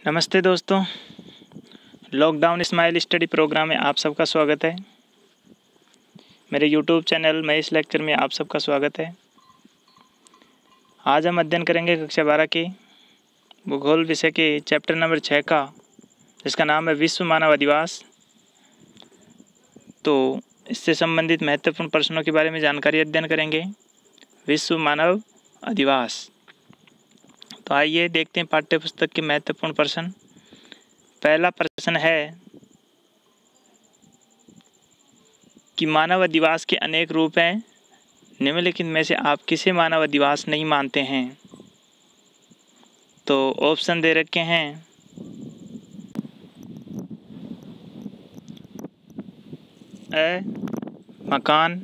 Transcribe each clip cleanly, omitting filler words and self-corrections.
नमस्ते दोस्तों, lockdown smile study programme में आप सबका स्वागत है। मेरे यूट्यूब चैनल महेश लेक्चर में आप सबका स्वागत है। आज हम अध्ययन करेंगे कक्षा 12 के भूगोल विषय के चैप्टर नंबर 6 का, जिसका नाम है विश्व मानव अधिवास। तो इससे संबंधित महत्वपूर्ण प्रश्नों के बारे में जानकारी अध्ययन करेंगे। विश्व मानव अधिवास। तो आइए देखते हैं पाठ्य पुस्तक के महत्वपूर्ण प्रश्न। पहला प्रश्न है कि मानव अधिवास के अनेक रूप हैं, निम्नलिखित में से आप किसे मानव अधिवास नहीं मानते हैं? तो ऑप्शन दे रखे हैं। अ मकान,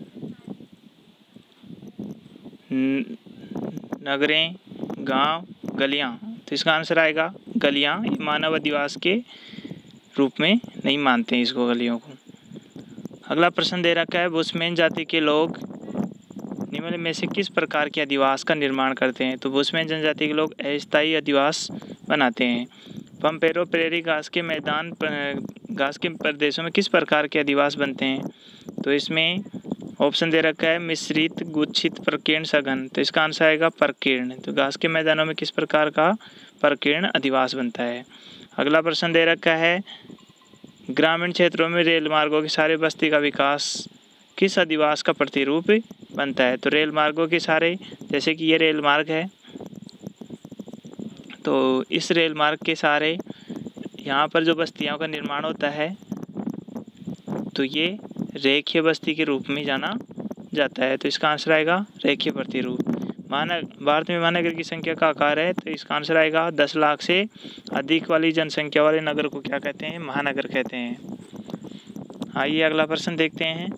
नगरें, गांव, गलियां। तो इसका आंसर आएगा गलियां। ये मानव अधिवास के रूप में नहीं मानते हैं इसको, गलियों को। अगला प्रश्न दे रखा है, बुशमैन जाति के लोग निम्न में से किस प्रकार के अधिवास का निर्माण करते हैं? तो बुशमैन जनजाति के लोग अस्थायी अधिवास बनाते हैं। पम्पेरो प्रेरी घास के मैदान घास के प्रदेशों में किस प्रकार के अधिवास बनते हैं? तो इसमें ऑप्शन दे रखा है मिश्रित, गुच्छित, प्रकीर्ण, सघन। तो इसका आंसर आएगा प्रकीर्ण। तो घास के मैदानों में किस प्रकार का प्रकीर्ण अधिवास बनता है? अगला प्रश्न दे रखा है, ग्रामीण क्षेत्रों में रेल मार्गों के सारे बस्ती का विकास किस अधिवास का प्रतिरूप बनता है? तो रेल मार्गों के सारे, जैसे कि ये रेल मार्ग है, तो इस रेल मार्ग के सारे यहाँ पर जो बस्तियों का निर्माण होता है, तो ये रेखीय बस्ती के रूप में जाना जाता है। तो इसका आंसर आएगा रेखीय प्रतिरूप। भारत में महानगर की संख्या का आकार है, तो इसका आंसर आएगा 10 लाख से अधिक वाली जनसंख्या वाले नगर को क्या कहते हैं? महानगर कहते हैं। आइए अगला प्रश्न देखते हैं।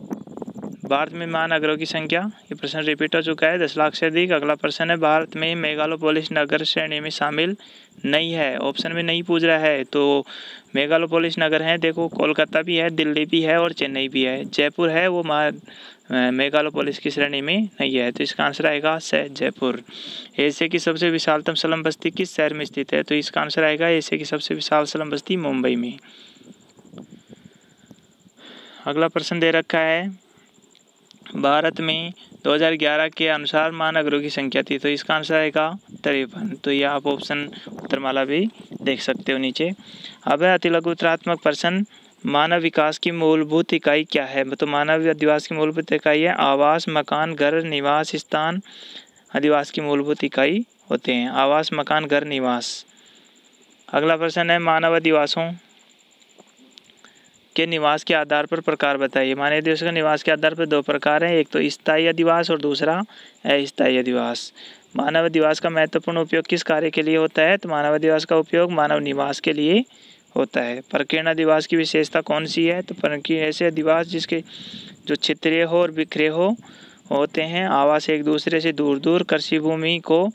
भारत में महानगरों की संख्या, ये प्रश्न रिपीट हो चुका है, 10 लाख से अधिक। अगला प्रश्न है, भारत में मेगालोपोलिस नगर श्रेणी में शामिल नहीं है। ऑप्शन में नहीं पूछ रहा है, तो मेगालोपोलिस नगर हैं, देखो कोलकाता भी है, दिल्ली भी है और चेन्नई भी है। जयपुर है, वो मेगालोपोलिस की श्रेणी में नहीं है। तो इसका आंसर आएगा जयपुर। एशिया की सबसे विशालतम स्लम बस्ती किस शहर में स्थित है? तो इसका आंसर आएगा एशिया की सबसे विशाल स्लम बस्ती मुंबई में। अगला प्रश्न दे रखा है, भारत में 2011 के अनुसार महानगरों की संख्या थी। तो इसका आंसर आएगा 53। तो ये आप ऑप्शन उत्तरमाला भी देख सकते हो नीचे। अब है अतिलघुत्रात्मक प्रश्न, मानव विकास की मूलभूत इकाई क्या है? तो मानव अधिवास की मूलभूत इकाई है आवास, मकान, घर, निवास स्थान। अधिवास की मूलभूत इकाई होते हैं आवास, मकान, घर, निवास। अगला प्रश्न है, मानव अधिवासों के निवास के आधार पर प्रकार बताइए। मानव अधिवास के निवास के आधार पर 2 प्रकार हैं, एक तो स्थायी अधिवास और दूसरा अस्थायी अधिवास। मानव अधिवास का महत्वपूर्ण उपयोग किस कार्य के लिए होता है? तो मानव अधिवास का उपयोग मानव निवास के लिए होता है। प्रकीर्ण अधिवास की विशेषता कौन सी है? तो प्रकीर्ण ऐसे अधिवास जिसके जो क्षेत्रीय हो और बिखरे होते हैं, आवास एक दूसरे से दूर दूर कृषि भूमि को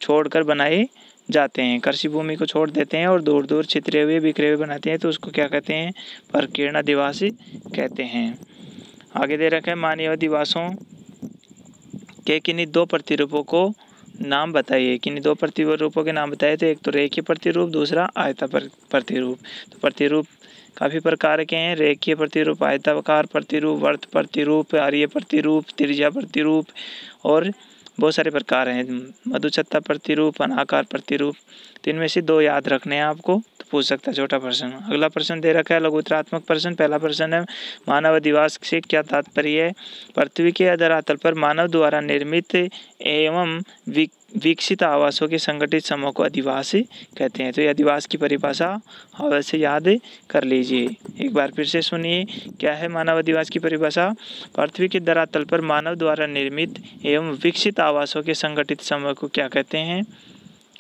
छोड़कर बनाए जाते हैं। कृषि भूमि को छोड़ देते हैं और दूर दूर छितरे हुए, बिखरे हुए बनाते हैं, तो उसको क्या कहते हैं? प्रकीर्ण अधिवास कहते हैं। आगे दे रखा है, मानव अधिवासों के किन्हीं 2 प्रतिरूपों को नाम बताइए। किन्हीं 2 प्रतिरूपों के नाम बताइए। तो एक तो रेखीय प्रतिरूप, दूसरा आयताकार प्रतिरूप। तो प्रतिरूप काफ़ी प्रकार के हैं, रेखीय प्रतिरूप, आयताकार प्रतिरूप, वर्त प्रतिरूप, आर्य प्रतिरूप, त्रिज्या प्रतिरूप और बहुत सारे प्रकार हैं। मधुछत्ता प्रतिरूप, अनाकार प्रतिरूप। तो इनमें से 2 याद रखने हैं आपको, तो पूछ सकता है छोटा प्रश्न। अगला प्रश्न दे रखा है लघुत्रात्मक प्रश्न। पहला प्रश्न है, मानव अधिवास से क्या तात्पर्य है? पृथ्वी के धरातल पर मानव द्वारा निर्मित एवं विकसित आवासों के संगठित समूह को अधिवास कहते हैं। तो ये अधिवास की परिभाषा अवश्य याद कर लीजिए। एक बार फिर से सुनिए, क्या है मानव अधिवास की परिभाषा? पृथ्वी के धरातल पर मानव द्वारा निर्मित एवं विकसित आवासों के संगठित समूह को क्या कहते हैं?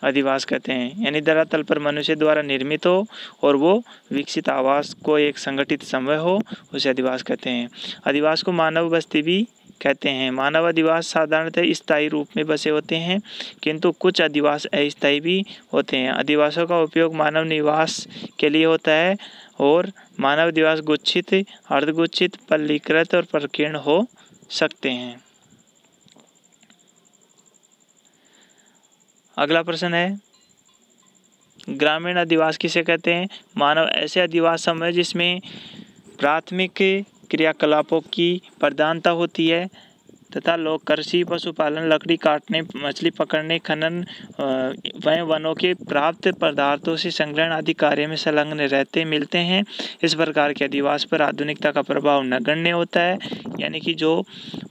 अधिवास कहते हैं। यानी धरातल पर मनुष्य द्वारा निर्मित हो और वो विकसित आवास को एक संगठित समूह हो, उसे अधिवास कहते हैं। अधिवास को मानव बस्ती भी कहते हैं। मानव अधिवास साधारणतः स्थायी रूप में बसे होते हैं, किंतु कुछ अधिवास अस्थायी भी होते हैं। अधिवासों का उपयोग मानव निवास के लिए होता है और मानव अधिवास गुच्छित, अर्धगुच्छित, पल्लीकृत और प्रकीर्ण हो सकते हैं। अगला प्रश्न है, ग्रामीण अधिवास किसे कहते हैं? मानव ऐसे अधिवास समूह जिसमें प्राथमिक क्रियाकलापों की प्रधानता होती है तथा लोग कृषि, पशुपालन, लकड़ी काटने, मछली पकड़ने, खनन व वनों के प्राप्त पदार्थों से संग्रहण आदि कार्य में संलग्न रहते मिलते हैं। इस प्रकार के अधिवास पर आधुनिकता का प्रभाव नगण्य होता है, यानी कि जो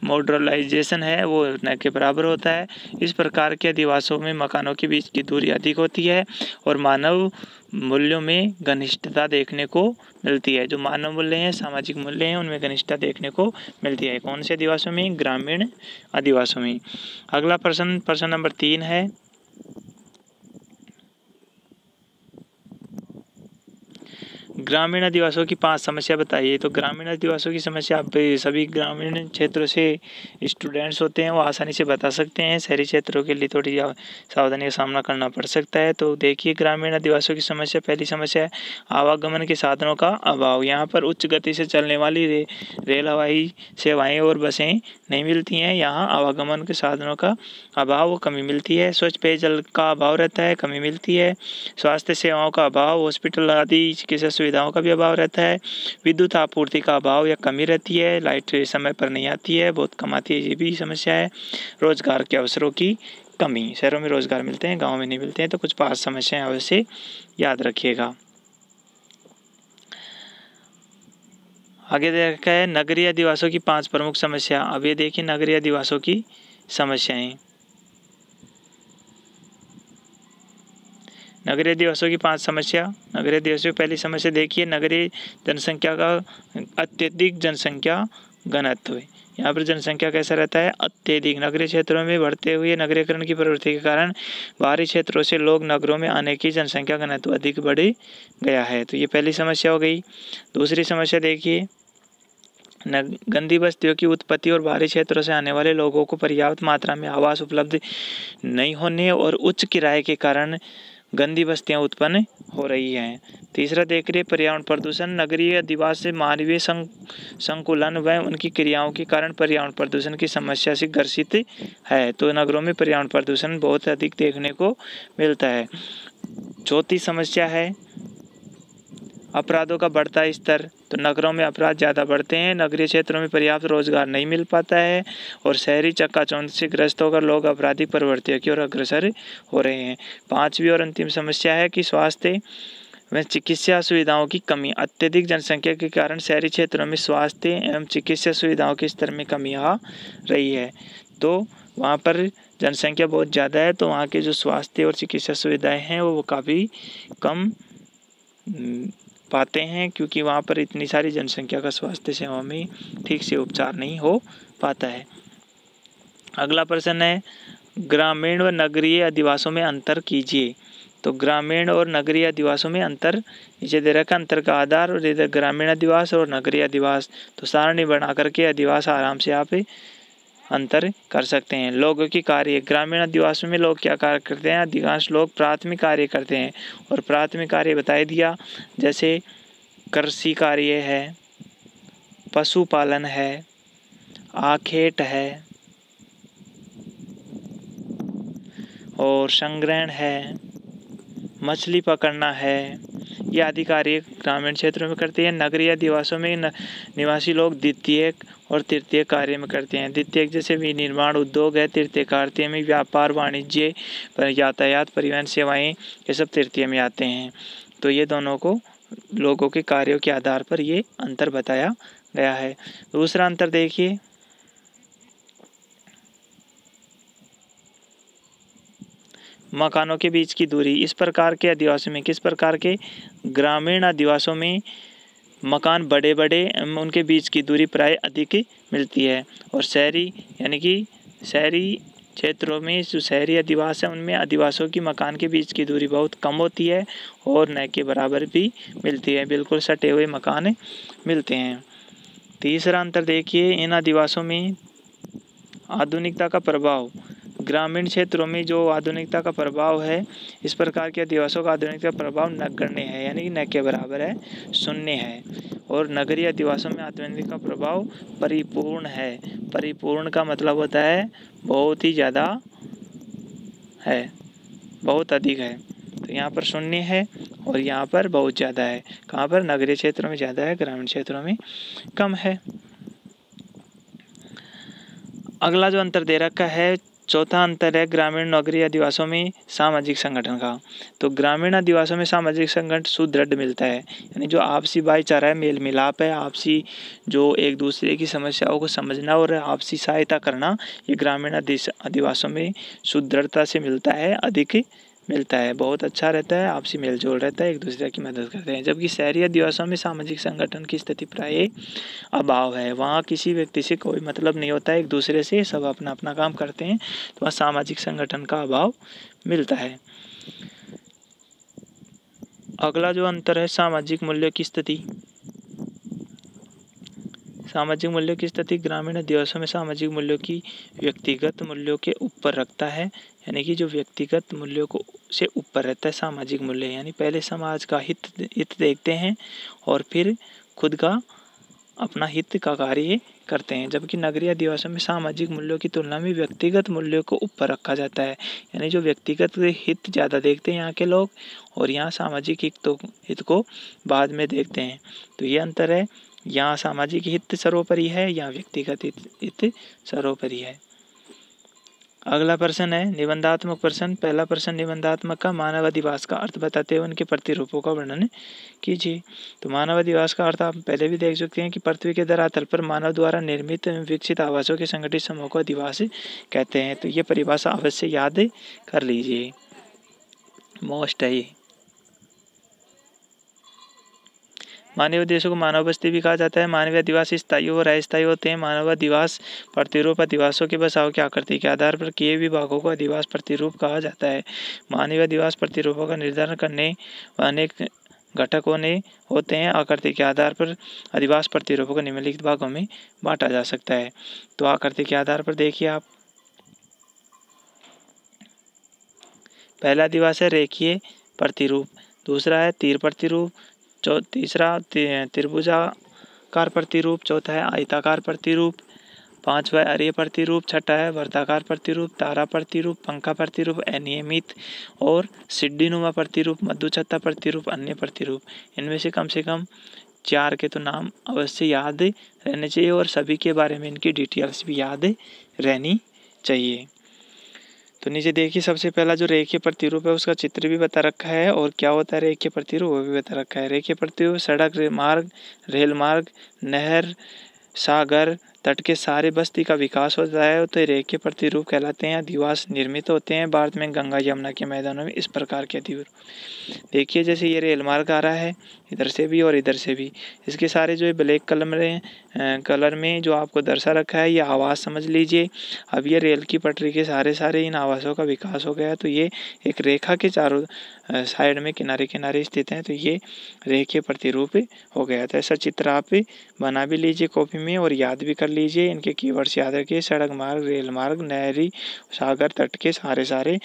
मॉडर्नाइजेशन है वो न के बराबर होता है। इस प्रकार के अधिवासों में मकानों के बीच की दूरी अधिक होती है और मानव मूल्यों में घनिष्ठता देखने को मिलती है। जो मानव मूल्य हैं, सामाजिक मूल्य हैं, उनमें घनिष्ठता देखने को मिलती है। कौन से अधिवासों में? ग्रामीण अधिवासों में। अगला प्रश्न नंबर 3 है, ग्रामीण अधिवासों की 5 समस्या बताइए। तो ग्रामीण अधिवासों की समस्या आप सभी ग्रामीण क्षेत्रों से स्टूडेंट्स होते हैं वो आसानी से बता सकते हैं। शहरी क्षेत्रों के लिए थोड़ी सावधानी का सामना करना पड़ सकता है। तो देखिए, ग्रामीण अधिवासों की समस्या, पहली समस्या है आवागमन के साधनों का अभाव। यहाँ पर उच्च गति से चलने वाली रेल, हवाई सेवाएँ और बसें नहीं मिलती हैं। यहाँ आवागमन के साधनों का अभाव, कमी मिलती है। स्वच्छ पेयजल का अभाव रहता है, कमी मिलती है। स्वास्थ्य सेवाओं का अभाव, हॉस्पिटल आदि चिकित्सा सुविधाओं का भी अभाव रहता है। विद्युत आपूर्ति का अभाव या कमी रहती है। लाइट समय पर नहीं आती है, बहुत कम आती है, ये भी समस्या है। रोजगार के अवसरों की कमी, शहरों में रोजगार मिलते हैं, गाँव में नहीं मिलते हैं। तो कुछ 5 समस्याएं अवश्य याद रखिएगा। आगे देखा है नगरीय अधिवासों की 5 प्रमुख समस्या। अब ये देखिए नगरीय अधिवासों की समस्याएं। नगरीय अधिवासों की 5 समस्या। नगरीय अधिवासों की पहली समस्या देखिए, नगरीय जनसंख्या का अत्यधिक जनसंख्या घनत्व। यहाँ पर जनसंख्या कैसा रहता है? अत्यधिक। नगरीय क्षेत्रों में बढ़ते हुए नगरीकरण की प्रवृत्ति के कारण बाहरी क्षेत्रों से लोग नगरों में आने की जनसंख्या घनत्व अधिक बढ़ गया है। तो ये पहली समस्या हो गई। दूसरी समस्या देखिए, गंदी बस्तियों की उत्पत्ति और बाहरी क्षेत्रों से आने वाले लोगों को पर्याप्त मात्रा में आवास उपलब्ध नहीं होने और उच्च किराए के कारण गंदी बस्तियां उत्पन्न हो रही हैं। तीसरा देख रहे पर्यावरण प्रदूषण। नगरीय अधिवास से मानवीय संकुलन व उनकी क्रियाओं के कारण पर्यावरण प्रदूषण की समस्या से ग्रसित है। तो नगरों में पर्यावरण प्रदूषण बहुत अधिक देखने को मिलता है। चौथी समस्या है अपराधों का बढ़ता स्तर। तो नगरों में अपराध ज़्यादा बढ़ते हैं, नगरीय क्षेत्रों में पर्याप्त रोजगार नहीं मिल पाता है और शहरी चक्काचौंध से ग्रस्त होकर लोग आपराधिक प्रवृत्तियों की ओर अग्रसर हो रहे हैं। 5वीं और अंतिम समस्या है कि स्वास्थ्य व चिकित्सा सुविधाओं की कमी। अत्यधिक जनसंख्या के कारण शहरी क्षेत्रों में स्वास्थ्य एवं चिकित्सा सुविधाओं के स्तर में कमी आ रही है। तो वहाँ पर जनसंख्या बहुत ज़्यादा है, तो वहाँ के जो स्वास्थ्य और चिकित्सा सुविधाएँ हैं वो काफ़ी कम पाते हैं, क्योंकि वहाँ पर इतनी सारी जनसंख्या का स्वास्थ्य सेवा में ठीक से उपचार नहीं हो पाता है। अगला प्रश्न है ग्रामीण व नगरीय अधिवासों में अंतर कीजिए। तो ग्रामीण और नगरीय अधिवासों में अंतर नीचे दे रखा, अंतर का आधार और इधर ग्रामीण अधिवास और नगरीय अधिवास। तो सारणी बना करके अधिवास आराम से आप अंतर कर सकते हैं। लोगों की कार्य, ग्रामीण अधिवासों में लोग क्या कार्य करते हैं? अधिकांश लोग प्राथमिक कार्य करते हैं और प्राथमिक कार्य बता दिया, जैसे कृषि कार्य है, पशुपालन है, आखेट है और संग्रहण है, मछली पकड़ना है, ये आदि कार्य ग्रामीण क्षेत्रों में करते हैं। नगरीय अधिवासों में निवासी लोग द्वितीयक और तृतीय कार्य में करते हैं। द्वितीयक जैसे विनिर्माण उद्योग है, तृतीय कार्य में व्यापार, वाणिज्य, यातायात, परिवहन सेवाएं, ये सब तृतीय में आते हैं। तो ये दोनों को लोगों के कार्यों के आधार पर ये अंतर बताया गया है। दूसरा अंतर देखिए, मकानों के बीच की दूरी। इस प्रकार के अधिवासों में, किस प्रकार के? ग्रामीण अधिवासों में मकान बड़े बड़े, उनके बीच की दूरी प्राय अधिक मिलती है और शहरी यानी कि शहरी क्षेत्रों में जो शहरी अधिवास है उनमें अधिवासों की मकान के बीच की दूरी बहुत कम होती है और न के बराबर भी मिलती है, बिल्कुल सटे हुए मकान मिलते हैं। तीसरा अंतर देखिए, इन अधिवासों में आधुनिकता का प्रभाव। ग्रामीण क्षेत्रों में जो आधुनिकता का प्रभाव है, इस प्रकार के अधिवासों का आधुनिकता प्रभाव नगण्य है, यानी कि न के बराबर है, शून्य है। और नगरीय अधिवासों में आधुनिकता का प्रभाव परिपूर्ण है। परिपूर्ण का मतलब होता है बहुत ही ज़्यादा है, बहुत अधिक है। तो यहाँ पर शून्य है और यहाँ पर बहुत ज़्यादा है। कहाँ पर? नगरीय क्षेत्रों में ज़्यादा है, ग्रामीण क्षेत्रों में कम है। अगला जो अंतर दे रखा है, चौथा अंतर है ग्रामीण नगरीय आदिवासियों में सामाजिक संगठन का। तो ग्रामीण आदिवासियों में सामाजिक संगठन सुदृढ़ मिलता है, यानी जो आपसी भाईचारा है, मेल मिलाप है, आपसी जो एक दूसरे की समस्याओं को समझना और आपसी सहायता करना, ये ग्रामीण आदिवासियों में सुदृढ़ता से मिलता है, अधिक मिलता है, बहुत अच्छा रहता है, आपसी मेल जोल रहता है, एक दूसरे की मदद करते हैं। जबकि शहरी आदिवासियों में सामाजिक संगठन की स्थिति प्राय अभाव है, वहाँ किसी व्यक्ति से कोई मतलब नहीं होता है, एक दूसरे से सब अपना अपना काम करते हैं, तो वहाँ सामाजिक संगठन का अभाव मिलता है। अगला जो अंतर है, सामाजिक मूल्यों की स्थिति। सामाजिक मूल्यों की स्थिति ग्रामीण आदिवासियों में सामाजिक मूल्यों की व्यक्तिगत मूल्यों के ऊपर रखता है, यानी कि जो व्यक्तिगत मूल्यों को से ऊपर रहता है सामाजिक मूल्य, यानी पहले समाज का हित देखते हैं और फिर खुद का अपना हित का कार्य करते हैं। जबकि नगरीय आदिवासियों में सामाजिक मूल्यों की तुलना में व्यक्तिगत मूल्यों को ऊपर रखा जाता है, यानी जो व्यक्तिगत हित ज़्यादा देखते हैं यहाँ के लोग, और यहाँ सामाजिक हित को बाद में देखते हैं। तो ये अंतर है, यहाँ सामाजिक हित सर्वोपरि है, यहाँ व्यक्तिगत हित सर्वोपरि है। अगला प्रश्न है निबंधात्मक प्रश्न। पहला प्रश्न निबंधात्मक का, मानव अधिवास का अर्थ बताते हुए उनके प्रतिरूपों का वर्णन कीजिए। तो मानव अधिवास का अर्थ आप पहले भी देख सकते हैं कि पृथ्वी के धरातल पर मानव द्वारा निर्मित विकसित आवासों के संगठित समूह को अधिवास कहते हैं। तो ये परिभाषा अवश्य याद कर लीजिए, मोस्ट है ये। मानवीय देशों को मानव बस्ती भी कहा जाता है। मानवीय अधिवास स्थायी और अस्थायी होते हैं। मानव अधिवास प्रतिरूप अधिवासों के बसाव की आकृति के आधार पर किए विभागों को अधिवास प्रतिरूप कहा जाता है। मानवीय अधिवास प्रतिरूपों का निर्धारण करने अनेक घटकों ने होते हैं। आकृति के आधार पर अधिवास प्रतिरूपों को निम्नलिखित भागों में बांटा जा सकता है। तो आकृति के आधार पर देखिए आप, पहला अधिवास है रेखीय प्रतिरूप, दूसरा है तीर प्रतिरूप, तीसरा त्रिभुजाकार प्रतिरूप, चौथा है आयताकार प्रतिरूप, पांचवा है अरीय प्रतिरूप, छठा है वर्ताकार प्रतिरूप, तारा प्रतिरूप, पंखा प्रतिरूप, अनियमित और सिड्डीनुमा प्रतिरूप, मधुछत्ता प्रतिरूप, अन्य प्रतिरूप। इनमें से कम 4 के तो नाम अवश्य याद रहने चाहिए और सभी के बारे में इनकी डिटेल्स भी याद रहनी चाहिए। तो नीचे देखिए, सबसे पहला जो रेखीय प्रतिरूप है उसका चित्र भी बता रखा है और क्या होता है रेखीय प्रतिरूप वो भी बता रखा है। रेखीय प्रतिरूप सड़क, मार्ग, रेल मार्ग, नहर, सागर, तट के सारे बस्ती का विकास होता है, तो रेखीय प्रतिरूप कहलाते हैं। अधिवास निर्मित होते हैं भारत में गंगा यमुना के मैदानों में इस प्रकार के अधिवास। देखिए जैसे ये रेल मार्ग आ रहा है इधर से भी और इधर से भी, इसके सारे जो ब्लैक कलर में जो आपको दर्शा रखा है ये आवास समझ लीजिए। अब ये रेल की पटरी के सारे इन आवासों का विकास हो गया, तो ये एक रेखा के चारों साइड में किनारे किनारे स्थित हैं, तो ये रेखीय प्रतिरूप हो गया। तो ऐसा चित्र आप बना भी लीजिए कॉपी में और याद भी कर लीजिए। इनके कीवर्ड्स याद रखिए, सड़क मार्ग, रेल मार्ग, नहरी, सागर तट के सारे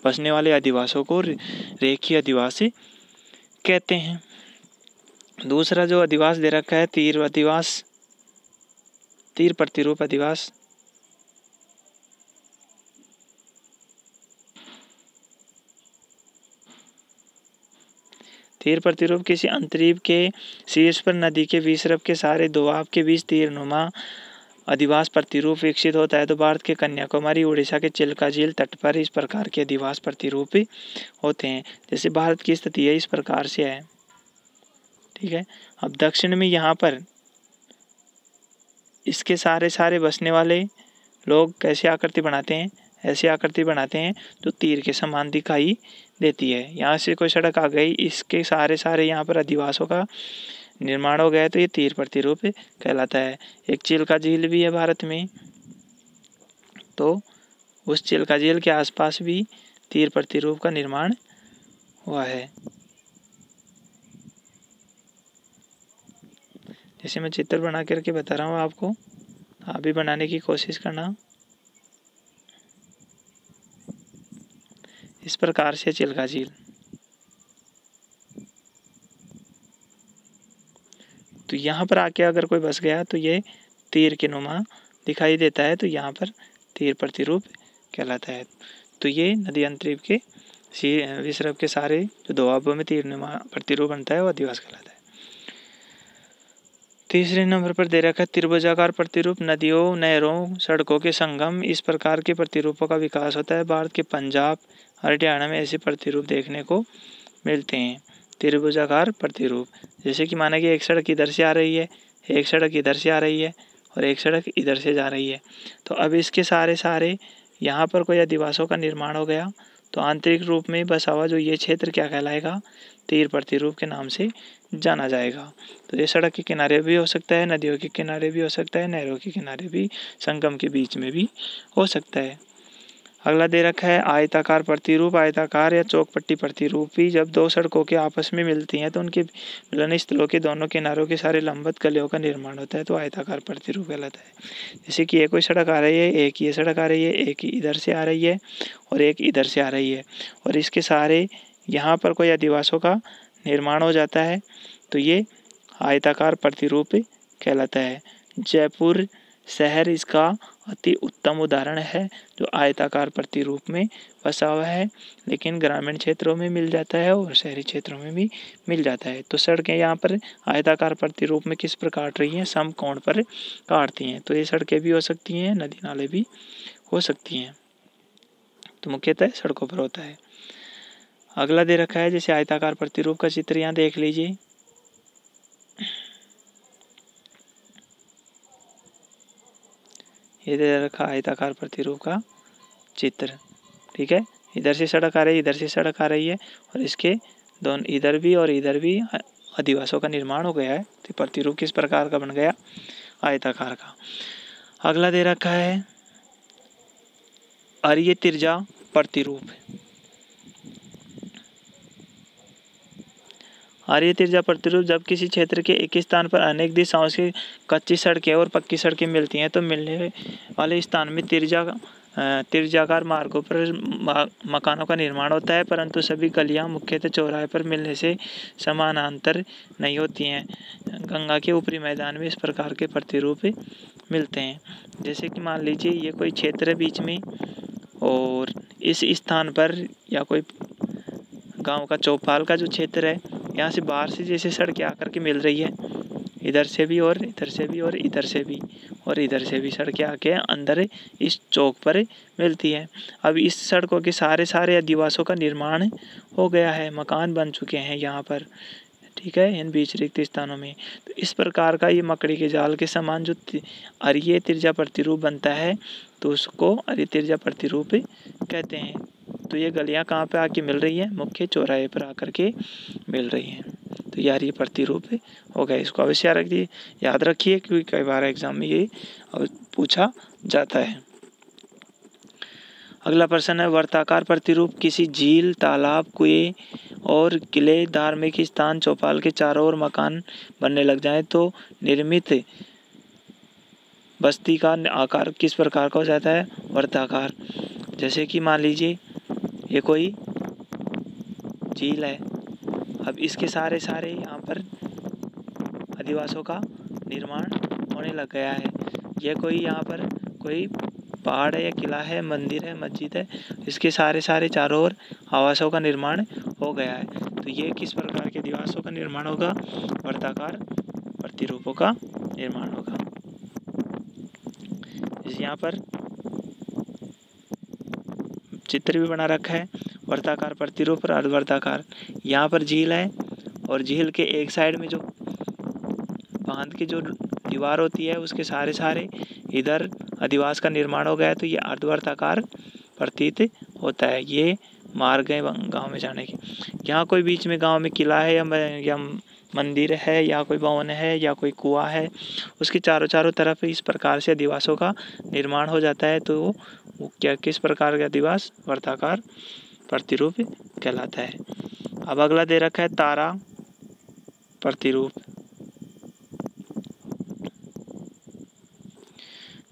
बसने वाले अधिवासों को रेखीय अधिवास कहते हैं। दूसरा जो अधिवास दे रखा है तीर प्रतिरूप अधिवास। तीर प्रतिरूप किसी अंतरीप के शीर्ष पर नदी के विसर्प के सारे दोआब के बीच तीरनुमा अधिवास प्रतिरूप विकसित होता है। तो भारत के कन्याकुमारी, उड़ीसा के चिल्का झील तट पर इस प्रकार के अधिवास प्रतिरूप होते हैं। जैसे भारत की स्थिति है इस प्रकार से है, ठीक है। अब दक्षिण में यहाँ पर इसके सारे बसने वाले लोग कैसे आकृति बनाते हैं, ऐसी आकृति बनाते हैं जो तीर के समान दिखाई देती है। यहाँ से कोई सड़क आ गई, इसके सारे यहाँ पर अधिवासों का निर्माण हो गया, तो ये तीर प्रतिरूप कहलाता है। एक चिल्का झील भी है भारत में, तो उस चिल्का झील के आसपास भी तीर प्रतिरूप का निर्माण हुआ है। जैसे मैं चित्र बना करके बता रहा हूँ आपको, आप भी बनाने की कोशिश करना। इस प्रकार से चिल्का झील, तो यहाँ पर आके अगर कोई बस गया तो ये तीर के नुमा दिखाई देता है, तो यहाँ पर तीर प्रतिरूप कहलाता है। तो ये नदी अंतरीप के विसर्ग के सारे जो दोआबों में तीर्णिमा प्रतिरूप बनता है वो अधिवास कहलाता है। तीसरे नंबर पर दे रखा है त्रिभुजाकार प्रतिरूप। नदियों, नहरों, सड़कों के संगम, इस प्रकार के प्रतिरूपों का विकास होता है। भारत के पंजाब, हरियाणा में ऐसे प्रतिरूप देखने को मिलते हैं। त्रिभुजाकार प्रतिरूप, जैसे कि माना कि एक सड़क इधर से आ रही है, एक सड़क इधर से आ रही है और एक सड़क इधर से जा रही है। तो अब इसके सारे यहाँ पर कोई अधिवासों का निर्माण हो गया तो आंतरिक रूप में बसा हुआ जो ये क्षेत्र क्या कहलाएगा, तीर प्रतिरूप के नाम से जाना जाएगा। तो ये सड़क के किनारे भी हो सकता है, नदियों के किनारे भी हो सकता है, नहरों के किनारे भी, संगम के बीच में भी हो सकता है। अगला दे रखा है आयताकार प्रतिरूप। आयताकार या चौकपट्टी प्रतिरूपी जब दो सड़कों के आपस में मिलती हैं तो उनके मिलन स्थलों के दोनों किनारों के सारे लंबवत गलियों का निर्माण होता है, तो आयताकार प्रतिरूप कहलाता है। जैसे कि ये कोई सड़क आ रही है, एक ये सड़क आ रही है, एक इधर से आ रही है और एक इधर से आ रही है और इसके सारे यहाँ पर कोई अधिवासों का निर्माण हो जाता है तो ये आयताकार प्रतिरूप कहलाता है। जयपुर शहर इसका अति उत्तम उदाहरण है जो आयताकार प्रतिरूप में बसा हुआ है, लेकिन ग्रामीण क्षेत्रों में मिल जाता है और शहरी क्षेत्रों में भी मिल जाता है। तो सड़कें यहाँ पर आयताकार प्रतिरूप में किस पर काट रही हैं, समकोण पर काटती हैं। तो ये सड़कें भी हो सकती हैं, नदी नाले भी हो सकती हैं, तो मुख्यतः सड़कों पर होता है। अगला दे रखा है जैसे आयताकार प्रतिरूप का चित्र यहाँ देख लीजिए। ये दे रखा आयताकार प्रतिरूप का चित्र, ठीक है। इधर से सड़क आ रही है, इधर से सड़क आ रही है और इसके दोनों इधर भी और इधर भी अधिवासों का निर्माण हो गया है। तो प्रतिरूप किस प्रकार का बन गया, आयताकार का। अगला दे रखा है आर्य तिरछा प्रतिरूप। आर्य तिरछा प्रतिरूप जब किसी क्षेत्र के एक स्थान पर अनेक दिशाओं से कच्ची सड़कें और पक्की सड़कें मिलती हैं तो मिलने वाले स्थान में तिरछाकार मार्गों पर मकानों का निर्माण होता है, परंतु सभी गलियां मुख्यतः चौराहे पर मिलने से समानांतर नहीं होती हैं। गंगा के ऊपरी मैदान में इस प्रकार के प्रतिरूप मिलते हैं। जैसे कि मान लीजिए ये कोई क्षेत्र है बीच में और इस स्थान पर या कोई गांव का चौपाल का जो क्षेत्र है, यहाँ से बाहर से जैसे सड़कें आकर के मिल रही है, इधर से भी और इधर से भी और इधर से भी और इधर से भी सड़कें आके अंदर इस चौक पर मिलती है। अब इस सड़कों के सारे अधिवासों का निर्माण हो गया है, मकान बन चुके हैं यहाँ पर, ठीक है, इन बीच रिक्त स्थानों में। तो इस प्रकार का ये मकड़ी के जाल के समान जो आर्य तिरछा प्रतिरूप बनता है तो उसको आर्य तिरछा प्रतिरूप कहते हैं। तो ये गलियां कहाँ पे आके मिल रही है, मुख्य चौराहे पर आकर के मिल रही हैं, तो यार ये प्रतिरूप हो गया। इसको अवश्य याद रखिए क्योंकि कई बार एग्जाम में ये पूछा जाता है। अगला प्रश्न है वर्ताकार प्रतिरूप। किसी झील, तालाब, कुएं और किले, धार्मिक स्थान, चौपाल के चारों ओर मकान बनने लग जाए तो निर्मित बस्ती का आकार किस प्रकार का हो जाता है, वर्ताकार। जैसे कि मान लीजिए ये कोई झील है, अब इसके सारे यहाँ पर अधिवासों का निर्माण होने लग गया है। यह कोई यहाँ पर कोई पहाड़ है या किला है, मंदिर है, मस्जिद है, इसके सारे चारों ओर आवासों का निर्माण हो गया है। तो ये किस प्रकार के अधिवासों का निर्माण होगा, वर्ताकार प्रतिरूपों का निर्माण होगा। यहाँ पर चित्र भी बना रखा है वर्ताकार प्रतिरूप और अर्धवर्ताकार। यहाँ पर झील है और झील के एक साइड में जो बांध की जो दीवार होती है उसके सारे इधर अधिवास का निर्माण हो गया है, तो ये अर्धवर्ताकार प्रतीत होता है। ये मार्ग है गांव में जाने के। यहाँ कोई बीच में गांव में किला है या मंदिर है या कोई भवन है या कोई कुआं है, उसके चारों तरफ इस प्रकार से अधिवासों का निर्माण हो जाता है, तो वो क्या किस प्रकार का अधिवास, वर्ताकार प्रतिरूप कहलाता है। अब अगला दे रखा है तारा प्रतिरूप।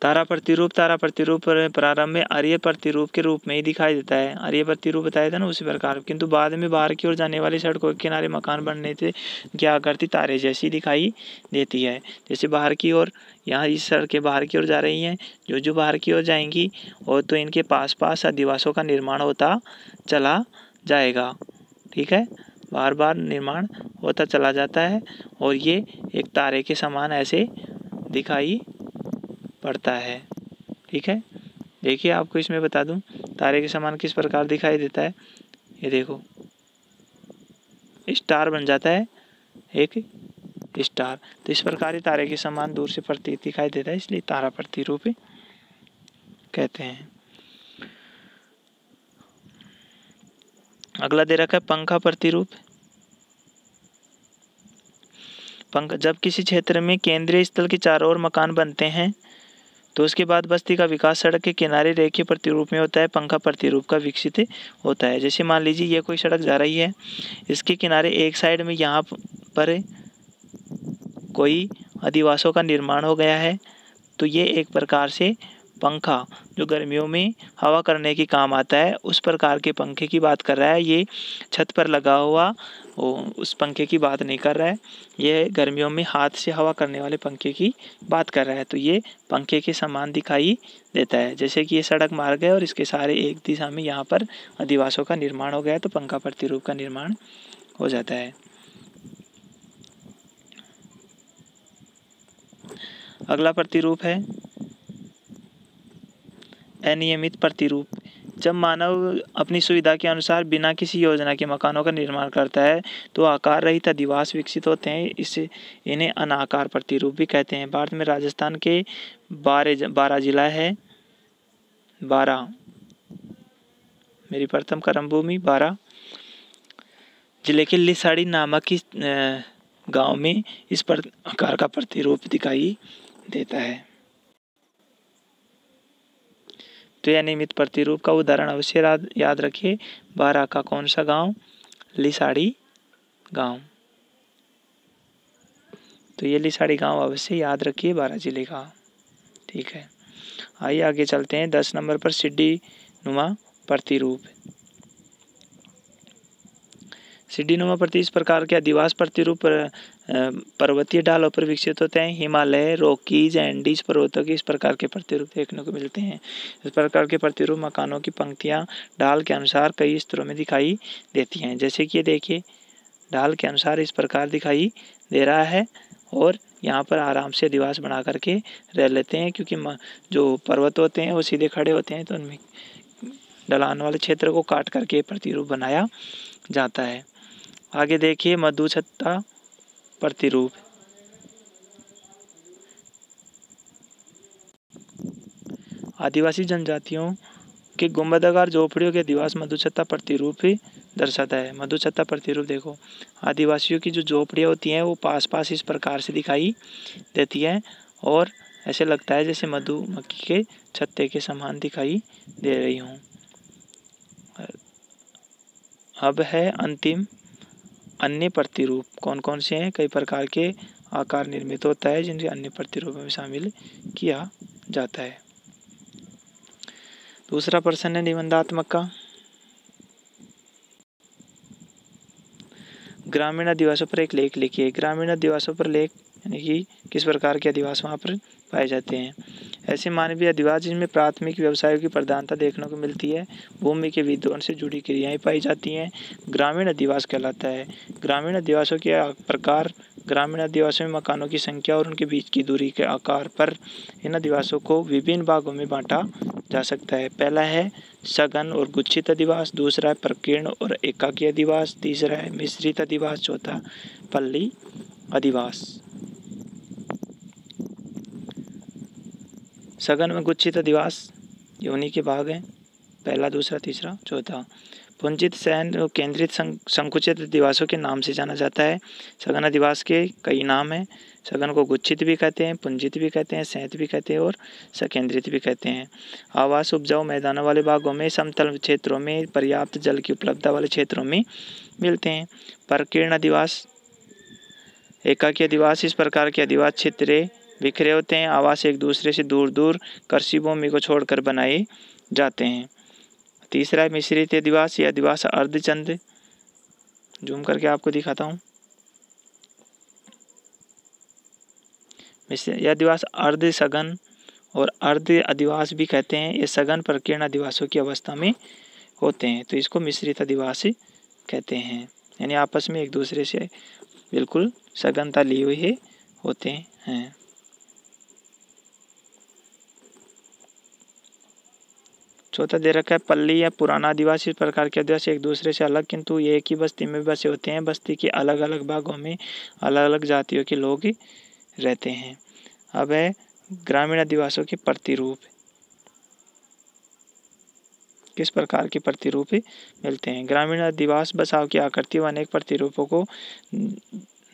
तारा प्रतिरूप प्रारंभ में आर्य प्रतिरूप के रूप में ही दिखाई देता है। आर्य प्रतिरूप बताया था ना उसी प्रकार, किंतु बाद में बाहर की ओर जाने वाली सड़कों के किनारे मकान बनने से क्या आकृति तारे जैसी दिखाई देती है। जैसे बाहर की ओर, यहाँ इस सड़कें बाहर की ओर जा रही हैं, जो बाहर की ओर जाएंगी और तो इनके पास अधिवासों का निर्माण होता चला जाएगा। ठीक है, बार बार निर्माण होता चला जाता है और ये एक तारे के समान ऐसे दिखाई पड़ता है। ठीक है, देखिए आपको इसमें बता दूं तारे के समान किस प्रकार दिखाई देता है। ये देखो स्टार बन जाता है एक स्टार। तो इस प्रकार ही तारे के समान दूर से प्रतीक दिखाई देता है, इसलिए तारा प्रतिरूप कहते हैं। अगला दे रखा है पंखा प्रतिरूप। पंख जब किसी क्षेत्र में केंद्रीय स्थल के चारों ओर मकान बनते हैं तो उसके बाद बस्ती का विकास सड़क के किनारे रेखीय प्रतिरूप में होता है, पंखा प्रतिरूप का विकसित होता है। जैसे मान लीजिए ये कोई सड़क जा रही है, इसके किनारे एक साइड में यहाँ पर कोई अधिवासों का निर्माण हो गया है, तो ये एक प्रकार से पंखा जो गर्मियों में हवा करने के काम आता है, उस प्रकार के पंखे की बात कर रहा है। ये छत पर लगा हुआ उस पंखे की बात नहीं कर रहा है, ये गर्मियों में हाथ से हवा करने वाले पंखे की बात कर रहा है। तो ये पंखे के समान दिखाई देता है। जैसे कि ये सड़क मार्ग है और इसके सारे एक दिशा में यहाँ पर अधिवासों का निर्माण हो गया है, तो पंखा प्रतिरूप का निर्माण हो जाता है। अगला प्रतिरूप है अनियमित प्रतिरूप। जब मानव अपनी सुविधा के अनुसार बिना किसी योजना के मकानों का निर्माण करता है तो आकार रहित अधिवास विकसित होते हैं। इसे इन्हें अनाकार प्रतिरूप भी कहते हैं। भारत में राजस्थान के 12 जिला है। 12 मेरी प्रथम कर्मभूमि 12 जिले के लिसाड़ी नामक इस गांव में इस प्रकार का प्रतिरूप दिखाई देता है। तो यह नियमित प्रतिरूप का उदाहरण अवश्य याद रखिए। 12 का कौन सा गांव? लिसाड़ी गांव। तो ये लिसाड़ी गांव अवश्य याद रखिए 12 जिले का। ठीक है, आइए आगे चलते हैं। 10 नंबर पर सीढ़ी नुमा प्रतिरूप। सीढ़ी नुमा प्रति इस प्रकार के अधिवास प्रतिरूप पर्वतीय ढालों पर विकसित होते हैं। हिमालय, रॉकीज, एंडीज पर्वतों के इस प्रकार के प्रतिरूप देखने को मिलते हैं। इस प्रकार के प्रतिरूप मकानों की पंक्तियां ढाल के अनुसार कई स्तरों में दिखाई देती हैं। जैसे कि ये देखिए ढाल के अनुसार इस प्रकार दिखाई दे रहा है और यहाँ पर आराम से अधिवास बना करके रह लेते हैं, क्योंकि जो पर्वत होते हैं वो सीधे खड़े होते हैं, तो उनमें ढलान वाले क्षेत्र को काट करके प्रतिरूप बनाया जाता है। आगे देखिए मधुछत्ता प्रतिरूप। आदिवासी जनजातियों के गुंबदाकार झोपड़ियों के अधिवास मधुछत्ता प्रतिरूप ही दर्शाता है। मधुछत्ता प्रतिरूप देखो, आदिवासियों की जो झोपड़ियाँ होती हैं वो पास पास इस प्रकार से दिखाई देती हैं और ऐसे लगता है जैसे मधुमक्खी के छत्ते के समान दिखाई दे रही हों। अब है अंतिम अन्य प्रतिरूप। कौन कौन से हैं? कई प्रकार के आकार निर्मित होता है जिनके अन्य प्रतिरूपों में शामिल किया जाता है। दूसरा प्रश्न है निबंधात्मक का। ग्रामीण अधिवासों पर एक लेख लिखिए। ग्रामीण अधिवासों पर लेख यानी कि किस प्रकार के अधिवास वहाँ पर पाए जाते हैं। ऐसे मानवीय अधिवास जिनमें प्राथमिक व्यवसायों की प्रधानता देखने को मिलती है, भूमि के विद्रोहन से जुड़ी क्रियाएं पाई जाती हैं, ग्रामीण अधिवास कहलाता है। ग्रामीण अधिवासों के प्रकार। ग्रामीण अधिवासों में मकानों की संख्या और उनके बीच की दूरी के आकार पर इन अधिवासों को विभिन्न भागों में बांटा जा सकता है। पहला है सघन और गुच्छित अधिवास, दूसरा है प्रकीर्ण और एकाकी अधिवास, तीसरा है मिश्रित अधिवास, चौथा पल्ली अधिवास। सघन में गुच्छित अधिवास ये उन्हीं के भाग हैं, पहला, दूसरा, तीसरा, चौथा। पुंजित सैन और केंद्रित संकुचित अधिवासों के नाम से जाना जाता है। सघन अधिवास के कई नाम हैं। सघन को गुच्छित भी कहते हैं, पुंजित भी कहते हैं, संहत भी कहते हैं और सकेंद्रित भी कहते हैं। आवास उपजाऊ मैदानों वाले भागों में, समतल क्षेत्रों में, पर्याप्त जल की उपलब्धता वाले क्षेत्रों में मिलते हैं। प्रकीर्ण अधिवास, एकाकी अधिवास, इस प्रकार के अधिवास क्षेत्र बिखरे होते हैं। आवास एक दूसरे से दूर दूर कृषि भूमि को छोड़कर बनाए जाते हैं। तीसरा है मिश्रित अधिवास। ये अधिवास अर्धचंद, जूम करके आपको दिखाता हूँ। यह अधिवास अर्ध सघन और अर्ध अधिवास भी कहते हैं। ये सघन प्रकीर्ण अधिवासों की अवस्था में होते हैं, तो इसको मिश्रित अधिवास कहते हैं। यानी आपस में एक दूसरे से बिल्कुल सघनता लिए हुए होते हैं। चौथा दे रखा है पल्ली या पुराना आदिवासी प्रकार के आदिवासी एक दूसरे से अलग किंतु एक ही बस्ती में बसे होते हैं। बस्ती के अलग अलग भागों में अलग अलग जातियों के लोग रहते हैं। अब है ग्रामीण आदिवासियों के प्रतिरूप। किस प्रकार के प्रतिरूप मिलते हैं? ग्रामीण आदिवास बसाव की आकृति व अनेक प्रतिरूपों को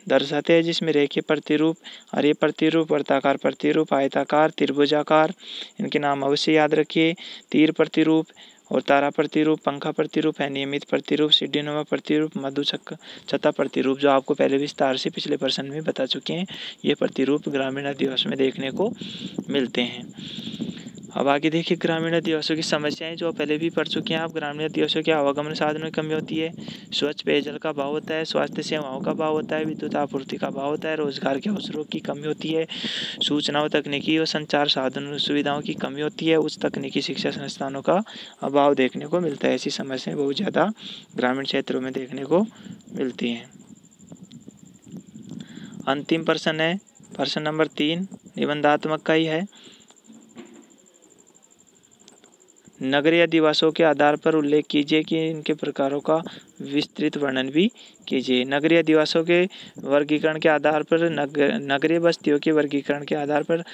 दर्शाते हैं, जिसमें रेखीय प्रतिरूप, अरे प्रतिरूप, वर्ताकार प्रतिरूप, आयताकार, त्रिभुजाकार, इनके नाम अवश्य याद रखिए, तीर प्रतिरूप और तारा प्रतिरूप, पंखा प्रतिरूप है, नियमित प्रतिरूप, सीढ़ीनुमा प्रतिरूप, मधुछत्ता प्रतिरूप, जो आपको पहले विस्तार से पिछले प्रश्न में बता चुके हैं। ये प्रतिरूप ग्रामीण आदिवासी में देखने को मिलते हैं। अब आगे देखिए ग्रामीण आदिवासियों की समस्याएं, जो पहले भी पढ़ चुके हैं आप। ग्रामीण आदिवासियों के आवागमन साधनों में कमी होती है, स्वच्छ पेयजल का अभाव होता है, स्वास्थ्य सेवाओं का अभाव होता है, विद्युत आपूर्ति का अभाव होता है, रोजगार के अवसरों की कमी होती है, सूचनाओं, तकनीकी और संचार साधन सुविधाओं की कमी होती है, उच्च तकनीकी शिक्षा संस्थानों का अभाव देखने को मिलता है। ऐसी समस्याएं बहुत ज़्यादा ग्रामीण क्षेत्रों में देखने को मिलती हैं। अंतिम प्रश्न है प्रश्न नंबर 3, निबंधात्मक का ही है। नगरीय अधिवासों के आधार पर उल्लेख कीजिए कि इनके प्रकारों का विस्तृत वर्णन भी कीजिए। नगरीय अधिवासों के वर्गीकरण के आधार पर नगरीय बस्तियों के वर्गीकरण के आधार पर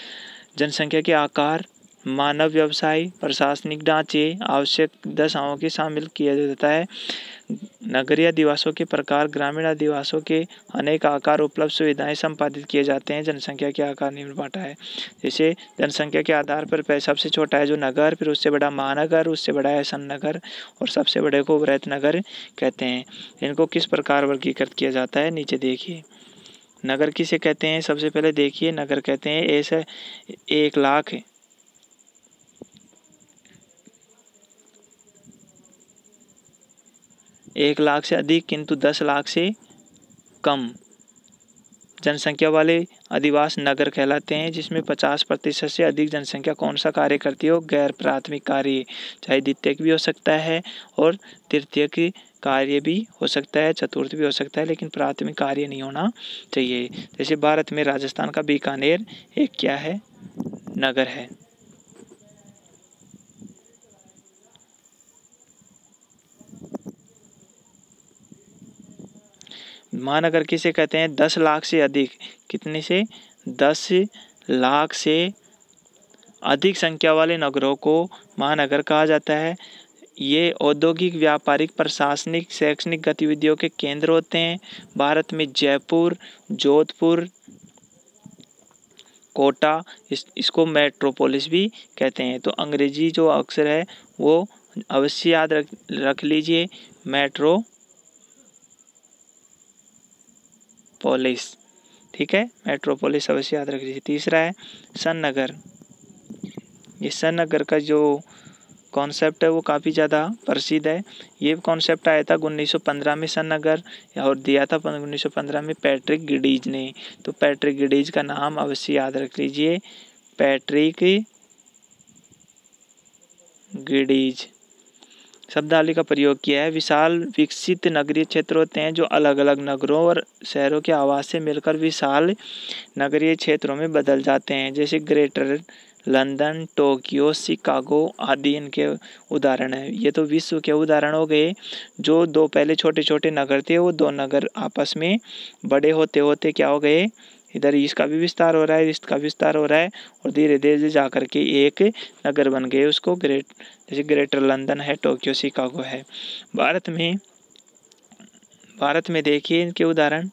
जनसंख्या के आकार, मानव व्यवसाय, प्रशासनिक ढांचे, आवश्यक दशाओं के शामिल किया जाता है। नगरीय अधिवासों के प्रकार, ग्रामीण अधिवासों के अनेक आकार, उपलब्ध सुविधाएं संपादित किए जाते हैं। जनसंख्या के आकार निम्न बांटा है। जैसे जनसंख्या के आधार पर सबसे छोटा है जो नगर, फिर उससे बड़ा महानगर, उससे बड़ा है सन्नगर और सबसे बड़े को वृहत नगर कहते हैं। इनको किस प्रकार वर्गीकृत किया जाता है, नीचे देखिए। नगर किसे कहते हैं? सबसे पहले देखिए, नगर कहते हैं ऐसे 1 लाख 1 लाख से अधिक किंतु 10 लाख से कम जनसंख्या वाले अधिवास नगर कहलाते हैं, जिसमें 50% से अधिक जनसंख्या कौन सा कार्य करती है? गैर प्राथमिक कार्य, चाहे द्वितीयक भी हो सकता है और तृतीयक कार्य भी हो सकता है, चतुर्थ भी हो सकता है, लेकिन प्राथमिक कार्य नहीं होना चाहिए। जैसे भारत में राजस्थान का बीकानेर एक क्या है? नगर है। महानगर किसे कहते हैं? 10 लाख से अधिक, कितने से? 10 लाख से अधिक संख्या वाले नगरों को महानगर कहा जाता है। ये औद्योगिक, व्यापारिक, प्रशासनिक, शैक्षणिक गतिविधियों के केंद्र होते हैं। भारत में जयपुर, जोधपुर, कोटा, इसको मेट्रोपोलिस भी कहते हैं। तो अंग्रेजी जो अक्षर है वो अवश्य याद रख लीजिए, मेट्रोपोलिस, ठीक है, मेट्रोपोलिस अवश्य याद रख लीजिए। तीसरा है सन्नगर। ये सन्नगर का जो कॉन्सेप्ट है वो काफ़ी ज़्यादा प्रसिद्ध है। ये कॉन्सेप्ट आया था 1915 में सन्नगर, और दिया था 1915 में पैट्रिक गिडीज ने। तो पैट्रिक गिडीज का नाम अवश्य याद रख लीजिए, पैट्रिक गिडीज। शब्दावली का प्रयोग किया है। विशाल विकसित नगरीय क्षेत्र होते हैं जो अलग अलग नगरों और शहरों के आवास से मिलकर विशाल नगरीय क्षेत्रों में बदल जाते हैं। जैसे ग्रेटर लंदन, टोक्यो, शिकागो आदि इनके उदाहरण हैं। ये तो विश्व के उदाहरण हो गए। जो दो पहले छोटे छोटे नगर थे, वो 2 नगर आपस में बड़े होते होते क्या हो गए? इधर इसका भी विस्तार हो रहा है, इसका विस्तार हो रहा है, और धीरे धीरे जा करके एक नगर बन गए। उसको जैसे ग्रेटर लंदन है, टोक्यो, शिकागो है। भारत में देखिए इनके उदाहरण।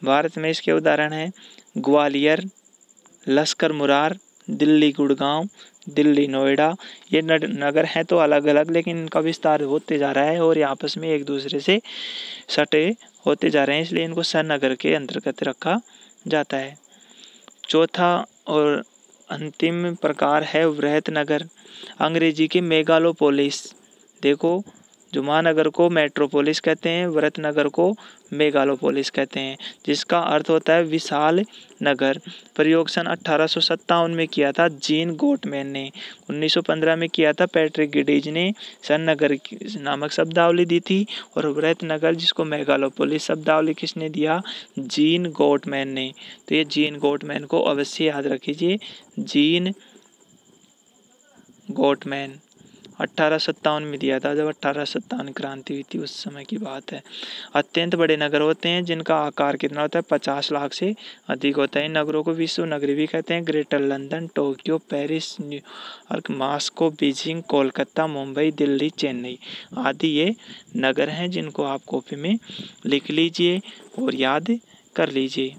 भारत में इसके उदाहरण हैं ग्वालियर, लश्कर मुरार, दिल्ली गुड़गांव, दिल्ली नोएडा। ये नगर हैं तो अलग अलग, लेकिन इनका विस्तार होते जा रहा है और ये आपस में एक दूसरे से सटे होते जा रहे हैं, इसलिए इनको सन्नगर के अंतर्गत रखा जाता है। चौथा और अंतिम प्रकार है वृहत नगर, अंग्रेजी के मेगालोपोलिस। देखो जुमा नगर को मेट्रोपोलिस कहते हैं, वृत नगर को मेगालोपोलिस कहते हैं, जिसका अर्थ होता है विशाल नगर। प्रयोग सन 1857 में किया था जीन गोटमैन ने, 1915 में किया था पैट्रिक गिडीज ने। सन नगर नामक शब्दावली दी थी, और वृत नगर जिसको मेगालोपोलिस शब्दावली किसने दिया? जीन गोटमैन ने। तो ये जीन गोटमैन को अवश्य याद रखिए, जीन गोटमैन 1857 में दिया था, जब 1857 क्रांति हुई थी उस समय की बात है। अत्यंत बड़े नगर होते हैं जिनका आकार कितना होता है? 50 लाख से अधिक होता है। इन नगरों को विश्व नगरी भी कहते हैं। Greater London, Tokyo, Paris, New York, Moscow, Beijing, Kolkata, Mumbai, Delhi, Chennai आदि ये नगर हैं जिनको आप कॉपी में लिख लीजिए और याद कर लीजिए।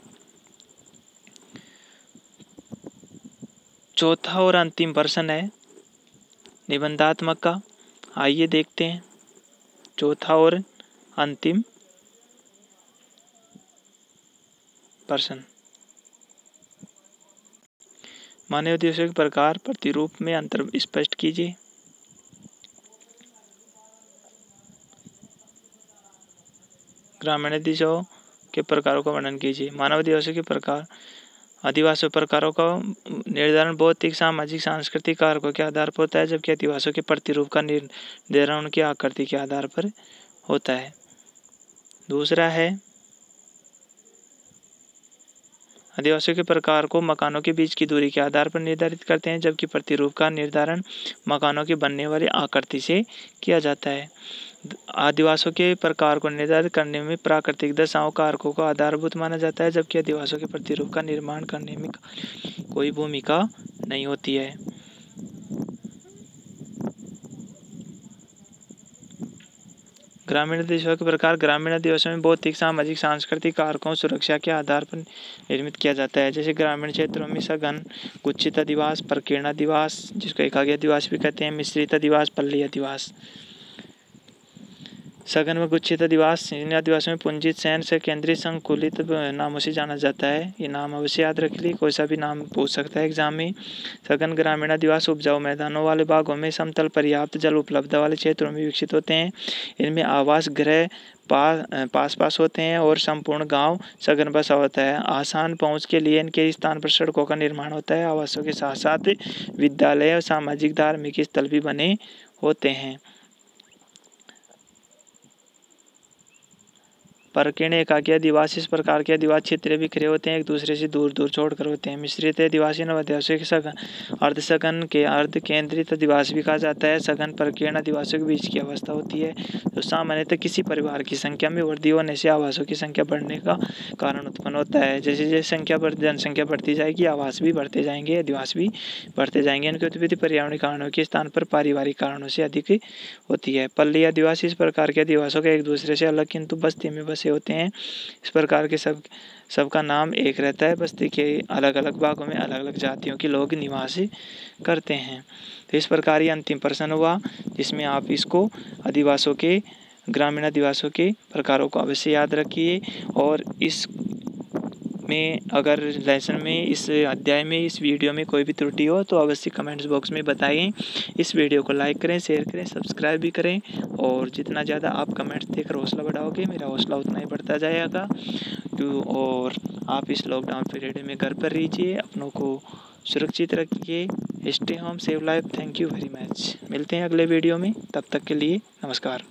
चौथा और अंतिम प्रश्न है निबंधात्मक का, आइए देखते हैं। चौथा और अंतिम प्रश्न, मानव उद्देश्यों के प्रकार प्रतिरूप में अंतर स्पष्ट कीजिए। ग्रामीण उद्देश्यों के प्रकारों का वर्णन कीजिए। मानव उद्देश्यों के प्रकार आदिवासी प्रकारों का निर्धारण भौतिक, सामाजिक, सांस्कृतिक कारकों के आधार पर होता है, जबकि आदिवासियों के प्रतिरूप का निर्धारण उनकी आकृति के आधार पर होता है। दूसरा है आदिवासियों के प्रकार को मकानों के बीच की दूरी के आधार पर निर्धारित करते हैं, जबकि प्रतिरूप का निर्धारण मकानों की बनने वाली आकृति से किया जाता है। आदिवासियों के प्रकार को निर्धारित करने में प्राकृतिक दशाओं कारकों को आधारभूत माना जाता है, जबकि आदिवासियों के प्रतिरूप का निर्माण करने में कोई भूमिका नहीं होती है। ग्रामीण आदिवासियों के प्रकार, ग्रामीण आदिवासियों में भौतिक, सामाजिक, सांस्कृतिक कारकों सुरक्षा के आधार पर निर्मित किया जाता है। जैसे ग्रामीण क्षेत्रों में सघन, गुच्छित अधिवास, प्रकीर्ण अधिवास जिसको एकाकी अधिवास भी कहते हैं, मिश्रित अधिवास, पल्ली अधिवास। सघन व गुच्छित अधिवास, इन आदिवासियों में पुंजित शयन से केंद्रीय संकुलित नामों से जाना जाता है। ये नाम अवश्य याद रख ली, कोई सा भी नाम पूछ सकता है एग्जाम में। सघन ग्रामीण अधिवास उपजाऊ मैदानों वाले भागों में, समतल पर्याप्त जल उपलब्ध वाले क्षेत्रों में विकसित होते हैं। इनमें आवास गृह पास होते हैं और संपूर्ण गांव सघन बसा होता है। आसान पहुंच के लिए इनके स्थान पर सड़कों का निर्माण होता है। आवासों के साथ साथ विद्यालय और सामाजिक धार्मिक स्थल भी बने होते हैं। प्रकीर्ण एकाकी अधिवास, इस प्रकार के अधिवास क्षेत्र बिखरे होते हैं, एक दूसरे से दूर दूर छोड़कर होते हैं। मिश्रित अधिवासी नवआदिवासियों के सघन, अर्धसघन के अर्ध केंद्रित अधिवास भी कहा जाता है। सघन प्रकीर्ण अधिवासियों के बीच की अवस्था होती है, जो सामान्यतः किसी परिवार की संख्या में वृद्धि होने से आवासों की संख्या बढ़ने का कारण उत्पन्न होता है। जैसे जैसे जनसंख्या बढ़ती जाएगी, आवास भी बढ़ते जाएंगे, अधिवास भी बढ़ते जाएंगे। इनकी उत्पत्ति पर्यावरणीय कारणों के स्थान पर पारिवारिक कारणों से अधिक होती है। पल्ली आदिवासी, इस प्रकार के अधिवासों के एक दूसरे से अलग किंतु बस्ती में बसे होते हैं। इस प्रकार के सबका नाम एक रहता है। बस्ती के अलग अलग भागों में अलग अलग जातियों के लोग निवास करते हैं। तो इस प्रकार ये अंतिम प्रश्न हुआ, जिसमें आप इसको आदिवासियों के, ग्रामीण आदिवासियों के प्रकारों को अवश्य याद रखिए। और इस में अगर लेसन में, इस अध्याय में, इस वीडियो में कोई भी त्रुटि हो तो अवश्य कमेंट्स बॉक्स में बताइए। इस वीडियो को लाइक करें, शेयर करें, सब्सक्राइब भी करें, और जितना ज़्यादा आप कमेंट्स देकर हौसला बढ़ाओगे, मेरा हौसला उतना ही बढ़ता जाएगा। और आप इस लॉकडाउन पीरियड में घर पर रहिए, अपनों को सुरक्षित रखिए। Stay home, save life. Thank you very much. मिलते हैं अगले वीडियो में, तब तक के लिए नमस्कार।